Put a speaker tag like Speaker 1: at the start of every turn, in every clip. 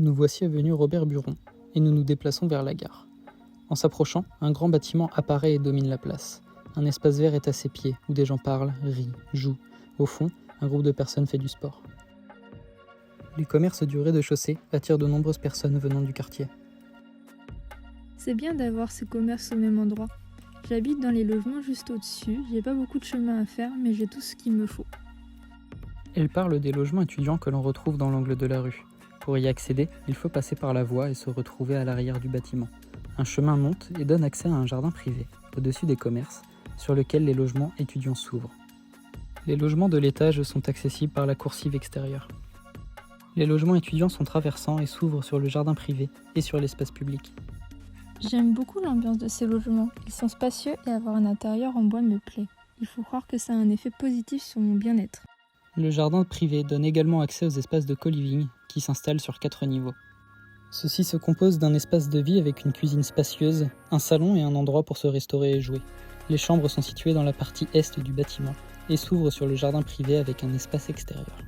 Speaker 1: Nous voici avenue Robert Buron, et nous nous déplaçons vers la gare. En s'approchant, un grand bâtiment apparaît et domine la place. Un espace vert est à ses pieds, où des gens parlent, rient, jouent. Au fond, un groupe de personnes fait du sport. Les commerces du rez-de-chaussée attirent de nombreuses personnes venant du quartier.
Speaker 2: C'est bien d'avoir ces commerces au même endroit. J'habite dans les logements juste au-dessus, j'ai pas beaucoup de chemin à faire, mais j'ai tout ce qu'il me faut.
Speaker 1: Elle parle des logements étudiants que l'on retrouve dans l'angle de la rue. Pour y accéder, il faut passer par la voie et se retrouver à l'arrière du bâtiment. Un chemin monte et donne accès à un jardin privé, au-dessus des commerces, sur lequel les logements étudiants s'ouvrent. Les logements de l'étage sont accessibles par la coursive extérieure. Les logements étudiants sont traversants et s'ouvrent sur le jardin privé et sur l'espace public.
Speaker 2: J'aime beaucoup l'ambiance de ces logements. Ils sont spacieux et avoir un intérieur en bois me plaît. Il faut croire que ça a un effet positif sur mon bien-être.
Speaker 1: Le jardin privé donne également accès aux espaces de co-living qui s'installent sur 4 niveaux. Ceux-ci se composent d'un espace de vie avec une cuisine spacieuse, un salon et un endroit pour se restaurer et jouer. Les chambres sont situées dans la partie est du bâtiment et s'ouvrent sur le jardin privé avec un espace extérieur.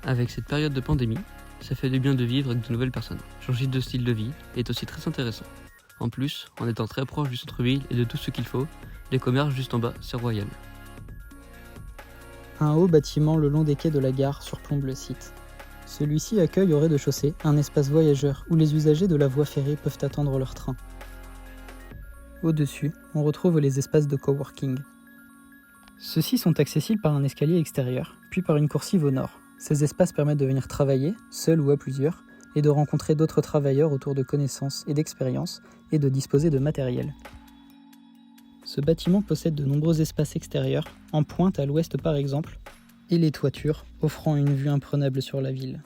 Speaker 3: Avec cette période de pandémie, ça fait du bien de vivre avec de nouvelles personnes. Changer de style de vie est aussi très intéressant. En plus, en étant très proche du centre-ville et de tout ce qu'il faut, les commerces juste en bas, c'est royal.
Speaker 1: Un haut bâtiment le long des quais de la gare surplombe le site. Celui-ci accueille au rez-de-chaussée un espace voyageur où les usagers de la voie ferrée peuvent attendre leur train. Au-dessus, on retrouve les espaces de coworking. Ceux-ci sont accessibles par un escalier extérieur, puis par une coursive au nord. Ces espaces permettent de venir travailler, seul ou à plusieurs, et de rencontrer d'autres travailleurs autour de connaissances et d'expériences, et de disposer de matériel. Ce bâtiment possède de nombreux espaces extérieurs, en pointe à l'ouest par exemple, et les toitures offrant une vue imprenable sur la ville.